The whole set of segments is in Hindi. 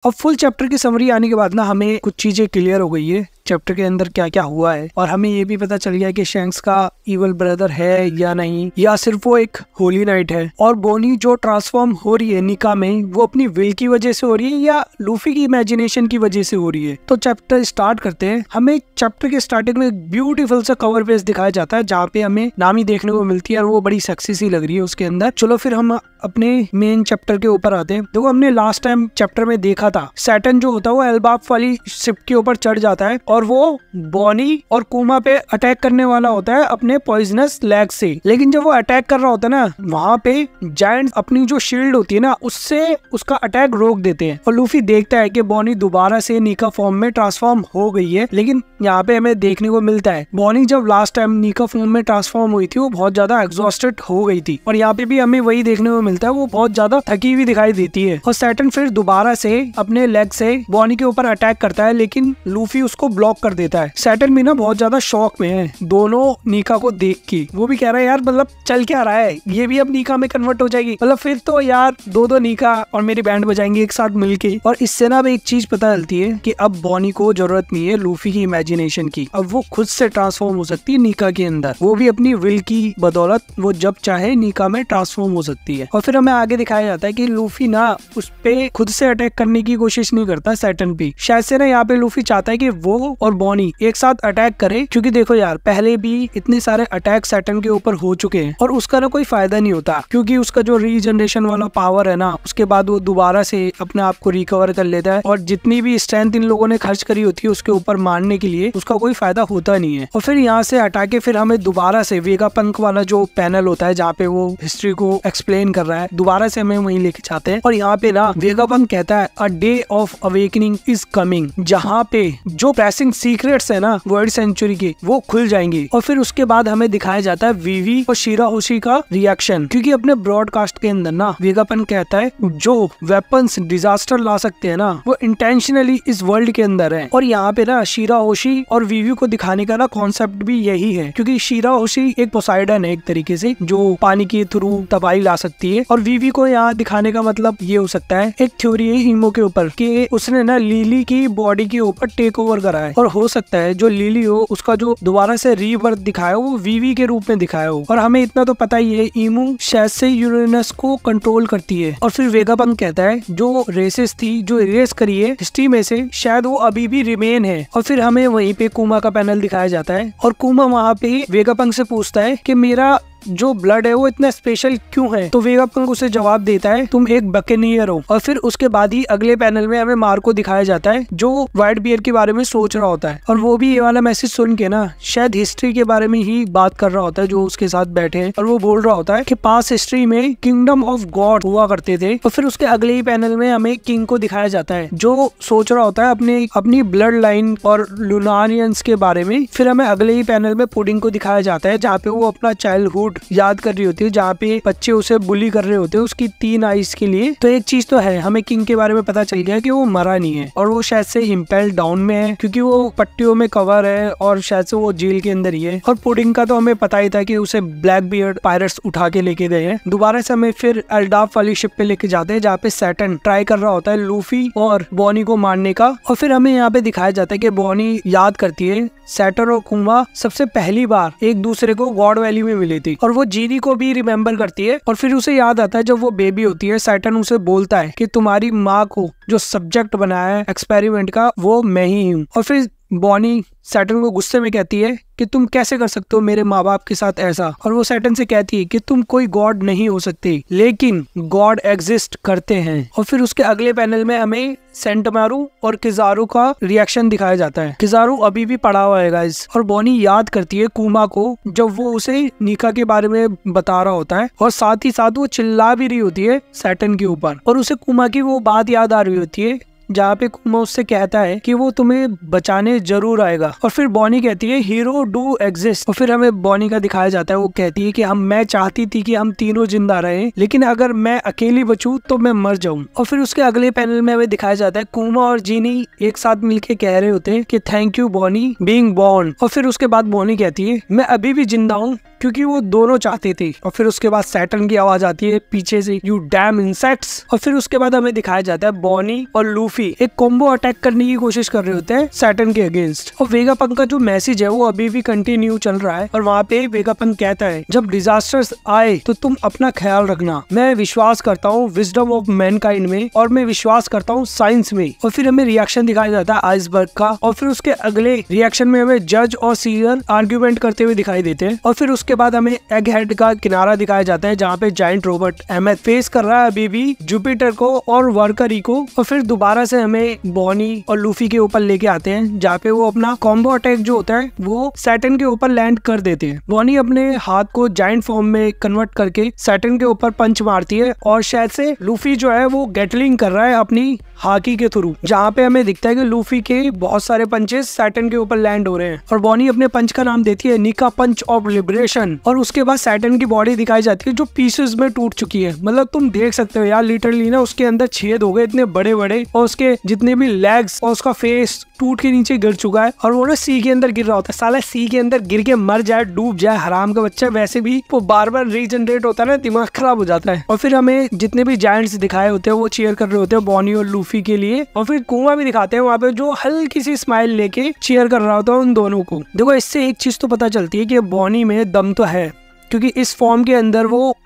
अब फुल चैप्टर की समरी आने के बाद ना हमें कुछ चीजें क्लियर हो गई है चैप्टर के अंदर क्या क्या हुआ है, और हमें ये भी पता चल गया कि शैंक्स का इवल ब्रदर है या नहीं, या सिर्फ वो एक होली नाइट है। और बोनी जो ट्रांसफॉर्म हो रही है निका में, वो अपनी विल की वजह से हो रही है या लूफी की इमेजिनेशन की वजह से हो रही है। तो चैप्टर स्टार्ट करते हैं। हमें चैप्टर के स्टार्टिंग में एक ब्यूटीफुल सा कवर पेज दिखाया जाता है जहाँ पे हमें नामी देखने को मिलती है और वो बड़ी सेक्सी सी लग रही है उसके अंदर। चलो फिर हम अपने मेन चैप्टर के ऊपर आते हैं। देखो हमने लास्ट टाइम चैप्टर में देखा था सैटर्न जो होता है वो एल्बाफ वाली शिप के ऊपर चढ़ जाता है और वो बॉनी और कुमा पे अटैक करने वाला होता है अपने पॉइजनस लैग से। लेकिन जब वो अटैक कर रहा होता है ना, वहाँ पे जायंट्स अपनी जो शील्ड होती है ना उससे उसका अटैक रोक देते हैं। और लूफी देखता है कि बॉनी दोबारा से नीका फॉर्म में ट्रांसफॉर्म हो गई है। लेकिन यहाँ पे हमें देखने को मिलता है बॉनी जब लास्ट टाइम नीका फॉर्म में ट्रांसफॉर्म हुई थी वो बहुत ज्यादा एग्जॉस्टेड हो गई थी, और यहाँ पे भी हमें वही देखने को मिलता है, वो बहुत ज्यादा थकी हुई दिखाई देती है। और सैटर्न फिर दोबारा से अपने लेग से बॉनी के ऊपर अटैक करता है, लेकिन लूफी उसको ब्लॉक कर देता है। सैटर्न भी ना बहुत ज्यादा शॉक में है दोनों नीका को देख के। वो भी कह रहा है यार मतलब चल क्या रहा है, ये भी अब नीका में कन्वर्ट हो जाएगी, मतलब फिर तो यार दो नीका और मेरी बैंड बजाएंगे एक साथ मिलके। और इससे ना एक चीज पता चलती है कि अब बॉनी को जरूरत नहीं है लूफी की इमेजिनेशन की, अब वो खुद से ट्रांसफॉर्म हो सकती है नीका के अंदर, वो भी अपनी विल की बदौलत वो जब चाहे नीका में ट्रांसफॉर्म हो सकती है। और फिर हमें आगे दिखाया जाता है कि लूफी ना उस पे खुद से अटैक करने की कोशिश नहीं करता सैटर्न पे। शायद से ना यहाँ पे लूफी चाहता है कि वो और बॉनी एक साथ अटैक करे, क्योंकि देखो यार पहले भी इतने सारे अटैक सैटर्न के ऊपर हो चुके हैं और उसका ना कोई फायदा नहीं होता, क्योंकि उसका जो रीजनरेशन वाला पावर है ना उसके बाद वो दोबारा से अपने आप को रिकवर कर लेता है, और जितनी भी स्ट्रेंथ इन लोगों ने खर्च करी होती है उसके ऊपर मारने के लिए उसका कोई फायदा होता नहीं है। और फिर यहाँ से हटा के फिर हमें दोबारा से वेगा पंक वाला जो पैनल होता है जहाँ पे वो हिस्ट्री को एक्सप्लेन कर रहा है, दोबारा से हमें वहीं लेके जाते हैं। और यहाँ पे ना वेगा पंक कहता है a day of awakening is coming, जहाँ पे जो प्रेसिंग सीक्रेट्स है ना वर्ल्ड सेंचुरी के वो खुल जाएंगे। और फिर उसके बाद हमें दिखाया जाता है वीवी और शिराहोशी का रिएक्शन, क्योंकि अपने ब्रॉडकास्ट के अंदर ना वेगापन कहता है जो वेपन्स डिजास्टर ला सकते हैं ना वो इंटेंशनली इस वर्ल्ड के अंदर है। और यहाँ पे ना शिराहोशी और वीवी को दिखाने का ना कॉन्सेप्ट भी यही है, क्योंकि शिराहोशी एक पोसाइडन है एक तरीके से जो पानी के थ्रू तबाही ला सकती है, और वीवी को यहाँ दिखाने का मतलब ये हो सकता है एक थ्योरी है ईमो के ऊपर कि उसने ना लिली की बॉडी के ऊपर टेक ओवर करा है, और हो सकता है जो लिली हो उसका जो दोबारा से रीबर्थ दिखाया हो वो वीवी के रूप में दिखाया हो। और हमें इतना तो पता ही है ईमू शायद से यूरेनस को कंट्रोल करती है। और फिर वेगापंक कहता है जो रेसेस थी जो इरेज करी है हिस्ट्री में से शायद वो अभी भी रिमेन है। और फिर हमें वहीं पे कुमा का पैनल दिखाया जाता है, और कुमा वहाँ पे वेगापंक से पूछता है कि मेरा जो ब्लड है वो इतना स्पेशल क्यों है, तो वेगापंक उसे जवाब देता है तुम एक बकेनियर हो। और फिर उसके बाद ही अगले पैनल में हमें मार्को दिखाया जाता है जो व्हाइट बियर के बारे में सोच रहा होता है, और वो भी ये वाला मैसेज सुन के ना शायद हिस्ट्री के बारे में ही बात कर रहा होता है जो उसके साथ बैठे हैं, और वो बोल रहा होता है कि पास हिस्ट्री में किंगडम ऑफ गॉड हुआ करते थे। और फिर उसके अगले ही पैनल में हमें किंग को दिखाया जाता है जो सोच रहा होता है अपनी ब्लड लाइन और लुनारियंस के बारे में। फिर हमें अगले ही पैनल में पुडिंग को दिखाया जाता है जहाँ पे वो अपना चाइल्डहुड याद कर रही होती है, जहाँ पे बच्चे उसे बुली कर रहे होते हैं उसकी 3 आइज के लिए। तो एक चीज तो है हमें किंग के बारे में पता चल गया कि वो मरा नहीं है, और वो शायद से इम्पेल डाउन में है क्योंकि वो पट्टियों में कवर है, और शायद से वो जेल के अंदर ही है। और पुडिंग का तो हमें पता ही था कि उसे ब्लैक बियर्ड पायरेट्स उठा के लेके गए हैं। दोबारा से हमें फिर एल्डाफ वाली शिप पे लेके जाते हैं जहाँ पे सैटर्न ट्राई कर रहा होता है लूफी और बॉनी को मारने का। और फिर हमें यहाँ पे दिखाया जाता है कि बॉनी याद करती है सैटर्न और कुमा सबसे पहली बार एक दूसरे को गॉड वैली में मिली थी, और वो जीनी को भी रिमेम्बर करती है। और फिर उसे याद आता है जब वो बेबी होती है सैटर्न उसे बोलता है कि तुम्हारी माँ को जो सब्जेक्ट बनाया है एक्सपेरिमेंट का वो मैं ही हूँ। और फिर बॉनी सैटर्न को गुस्से में कहती है कि तुम कैसे कर सकते हो मेरे माँ बाप के साथ ऐसा, और वो सैटर्न से कहती है कि तुम कोई गॉड नहीं हो सकते लेकिन गॉड एग्जिस्ट करते हैं। और फिर उसके अगले पैनल में हमें सेंटमारू और किजारू का रिएक्शन दिखाया जाता है। किजारू अभी भी पड़ा हुआ है गाइस, और बॉनी याद करती है कुमा को जब वो उसे नीका के बारे में बता रहा होता है, और साथ ही साथ वो चिल्ला भी रही होती है सैटर्न के ऊपर, और उसे कुमा की वो बात याद आ रही होती है जहाँ पे कुमा उससे कहता है कि वो तुम्हें बचाने जरूर आएगा। और फिर बॉनी कहती है हीरो डू एग्जिस्ट, और फिर हमें बॉनी का दिखाया जाता है वो कहती है कि मैं चाहती थी कि हम तीनों जिंदा रहे, लेकिन अगर मैं अकेली बचूं तो मैं मर जाऊं। और फिर उसके अगले पैनल में हमें दिखाया जाता है कुमा और जीनी एक साथ मिलके कह रहे होते हैं कि thank you Bonnie being born. और फिर उसके बाद बॉनी कहती है मैं अभी भी जिंदा हूँ क्योंकि वो दोनों चाहते थे। और फिर उसके बाद सैटर्न की आवाज आती है पीछे से, यू डैम इंसेक्ट्स। और फिर उसके बाद हमें दिखाया जाता है बॉनी और लूफी एक कॉम्बो अटैक करने की कोशिश कर रहे होते हैं सैटर्न के अगेंस्ट। और वेगापंक का जो मैसेज है वो अभी भी कंटिन्यू चल रहा है। और वहाँ पे वेगापंक कहता है जब डिजास्टर्स आए तो तुम अपना ख्याल रखना, मैं विश्वास करता हूँ विजडम ऑफ मैनकाइंड में, और मैं विश्वास करता हूँ साइंस में। और फिर हमें रिएक्शन दिखाया जाता है आइसबर्ग का। और फिर उसके अगले रिएक्शन में हमें जज और सीजन आर्ग्यूमेंट करते हुए दिखाई देते हैं। और फिर उसके बाद हमें एग हेड का किनारा दिखाया जाता है जहाँ पे जायंट रोबोट एमेथ फेस कर रहा है अभी भी जुपिटर को और वर्करी को। और फिर दोबारा से हमें बॉनी और लूफी के ऊपर लेके आते हैं जहाँ पे वो अपना कॉम्बो अटैक जो होता है वो सैटर्न के ऊपर लैंड कर देते हैं। बॉनी अपने हाथ को जायंट फॉर्म में कन्वर्ट करके सैटर्न के ऊपर पंच मारती है और शायद से लूफी जो है वो गेटलिंग कर रहा है अपनी हाकी के थ्रू, जहाँ पे हमें दिखता है कि लूफी के बहुत सारे पंचेस सैटर्न के ऊपर लैंड हो रहे हैं। और बॉनी अपने पंच का नाम देती है निका पंच ऑफ लिबरेशन। और उसके बाद सैटर्न की बॉडी दिखाई जाती है जो पीसेस में टूट चुकी है। मतलब तुम देख सकते हो यार लिटरली ना उसके अंदर छेद हो गए इतने बड़े बड़े, और उसके जितने भी लेग्स और उसका फेस टूट के नीचे गिर चुका है। और वो ना सी के अंदर गिर रहा होता है, साला सी के अंदर गिर के मर जाए, डूब जाए हराम का बच्चा। वैसे भी वो बार बार रीजनरेट होता है ना, दिमाग खराब हो जाता है। और फिर हमें जितने भी जायंट्स दिखाए होते हैं वो चीयर कर रहे होते हैं बॉनी और लूफी के लिए। और फिर कुआं भी दिखाते हैं वहाँ पे जो हल्की सी स्माइल लेके चीयर कर रहा होता है उन दोनों को। देखो इससे एक चीज तो पता चलती है कि बॉनी में दम तो है, क्योंकि इस फॉर्म के अंदर वो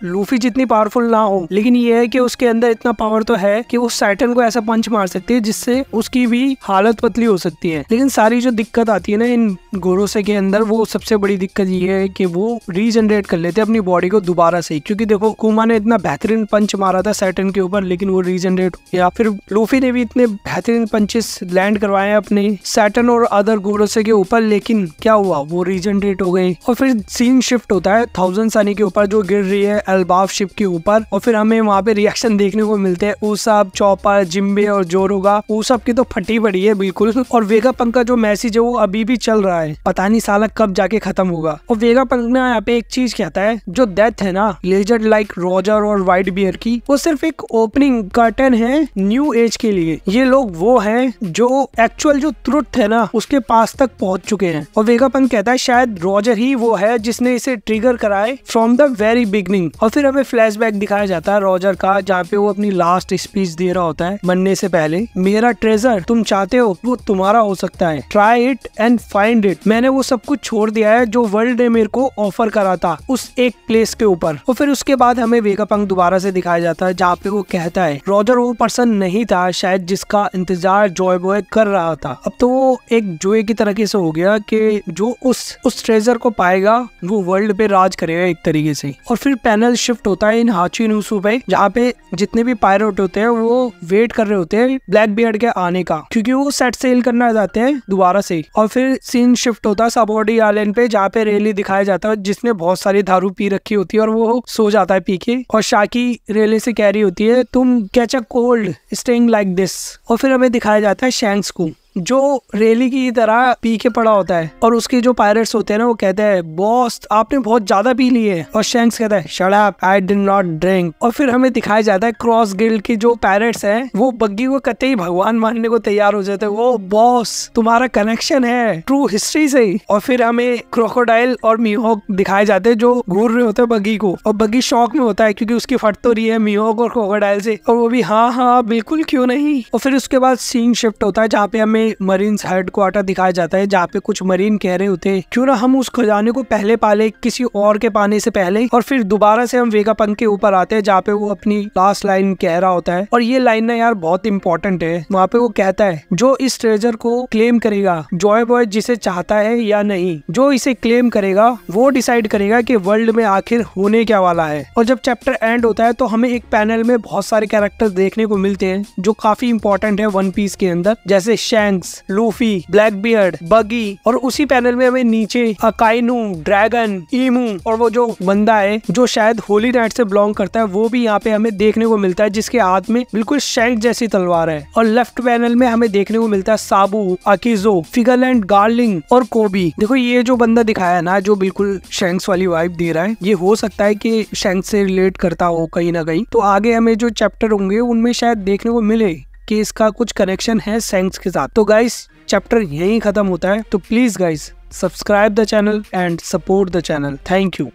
लूफी जितनी पावरफुल ना हो, लेकिन ये है कि उसके अंदर इतना पावर तो है कि वो सैटर्न को ऐसा पंच मार सकती है जिससे उसकी भी हालत पतली हो सकती है। लेकिन सारी जो दिक्कत आती है ना इन गोरोसे के अंदर, वो सबसे बड़ी दिक्कत ये है कि वो रीजनरेट कर लेते हैं अपनी बॉडी को दोबारा से। क्योंकि देखो कुमा ने इतना बेहतरीन पंच मारा था सैटर्न के ऊपर, लेकिन वो रीजनरेट हो गया। फिर लूफी ने भी इतने बेहतरीन पंचेस लैंड करवाए अपने सैटर्न और अदर गोरोसे के ऊपर, लेकिन क्या हुआ, वो रीजनरेट हो गए। और फिर सीन शिफ्ट होता है 1000 सनी के ऊपर जो गिर रही है एल्बाफ शिप के ऊपर। और फिर हमें वहाँ पे रिएक्शन देखने को मिलते हैं ऊसब, चॉपर, जिम्बे और जोरोगा। ऊसब की तो फटी पड़ी है बिल्कुल। और वेगापंक का जो मैसेज है वो अभी भी चल रहा है, पता नहीं साला कब जाके खत्म होगा। और वेगापंक ना यहाँ पे एक चीज कहता है, जो डेथ है ना लेजर्ड लाइक रॉजर और व्हाइट बियर की, वो सिर्फ एक ओपनिंग कर्टन है न्यू एज के लिए। ये लोग वो हैं जो एक्चुअल जो ट्रुथ है ना उसके पास तक पहुंच चुके हैं। और वेगापंक कहता है शायद रॉजर ही वो है जिसने इसे ट्रिगर कराए फ्रॉम द वेरी बिगनिंग। और फिर हमें फ्लैशबैक दिखाया जाता है रॉजर का जहाँ पे वो अपनी लास्ट स्पीच दे रहा होता है मरने से पहले। मेरा ट्रेजर तुम चाहते हो वो तुम्हारा हो सकता है, try it and find it. मैंने वो सब कुछ छोड़ दिया है जो वर्ल्ड ने मेरे को ऑफर करा था उस एक प्लेस के ऊपर। और फिर उसके बाद हमें वेगापंक दोबारा से दिखाया जाता है जहाँ पे वो कहता है रॉजर वो पर्सन नहीं था शायद जिसका इंतजार जॉय बॉय कर रहा था। अब तो वो एक जुए की तरीके से हो गया कि जो उस ट्रेजर को पाएगा वो वर्ल्ड पे राज करेगा एक तरीके से। और फिर पैनल शिफ्ट होता है इन हाचिनुसु पे, जहाँ पे जितने भी पायलट होते हैं वो वेट कर रहे होते हैं ब्लैक बियर्ड के आने का, क्योंकि वो सेट सेल करना चाहते हैं दोबारा से। और फिर सीन शिफ्ट होता है सबॉडी आइलैंड पे जहाँ पे रेली दिखाया जाता है जिसने बहुत सारी दारू पी रखी होती है और वो सो जाता है पी के। और शाकी रेली से कह रही होती है तुम catch a cold staying like this. और फिर हमें दिखाया जाता है शैंक्स को जो रेली की तरह पी के पड़ा होता है। और उसके जो पायरेट्स होते हैं ना वो कहते हैं बॉस आपने बहुत ज्यादा पी ली है। और शैंक्स कहता है shut up I did not drink. और फिर हमें दिखाया जाता है क्रॉस गिल्ड की जो पायरेट्स हैं वो बग्गी को कतई भगवान मानने को तैयार हो जाते हैं। वो बॉस तुम्हारा कनेक्शन है ट्रू हिस्ट्री से। और फिर हमें क्रोकोडाइल और मीहॉक दिखाए जाते हैं जो घूर रहे होते हैं बग्गी को। और बग्गी शौक में होता है क्योंकि उसकी फट तो रही है मीहॉक और क्रोकोडाइल से, और वो भी हाँ बिल्कुल क्यों नहीं। और फिर उसके बाद सीन शिफ्ट होता है जहाँ पे हमें मरीन हेडक्वार्टर दिखाया जाता है जहाँ पे कुछ मरीन कह रहे होते हैं क्यों ना हम उस खजाने को पहले पाले किसी और के पाने से पहले। और फिर दोबारा से हम वेगापंक के ऊपर आते हैं जहाँ पे वो अपनी लास्ट लाइन कह रहा होता है। और ये लाइन ना यार बहुत इंपॉर्टेंट है। वहाँ पे वो कहता है जो इस ट्रेजर को क्लेम करेगा जॉय बॉय जिसे चाहता है या नहीं, जो इसे क्लेम करेगा वो डिसाइड करेगा कि वर्ल्ड में आखिर होने क्या वाला है। और जब चैप्टर एंड होता है तो हमें एक पैनल में बहुत सारे कैरेक्टर देखने को मिलते हैं जो काफी इंपॉर्टेंट है वन पीस के अंदर, जैसे शैंक्स, लूफी, ब्लैक बियर्ड, बगी। और उसी पैनल में हमें नीचे अकाइनू, ड्रैगन, ईमू और वो जो बंदा है जो शायद होली नाइट से बिलोंग करता है वो भी यहाँ पे हमें देखने को मिलता है जिसके हाथ में बिल्कुल शैंक जैसी तलवार है। और लेफ्ट पैनल में हमें देखने को मिलता है साबू, अकीजो, फिगरलैंड, गार्लिंग और कोबी। देखो ये जो बंदा दिखाया है ना जो बिल्कुल शैंक्स वाली वाइब दे रहा है, ये हो सकता है कि शैंक्स से रिलेट करता हो कहीं ना कहीं। तो आगे हमें जो चैप्टर होंगे उनमें शायद देखने को मिले कि इसका कुछ कनेक्शन है शैंक्स के साथ। तो गाइस चैप्टर यहीं खत्म होता है। तो please guys Subscribe the channel and support the channel. Thank you.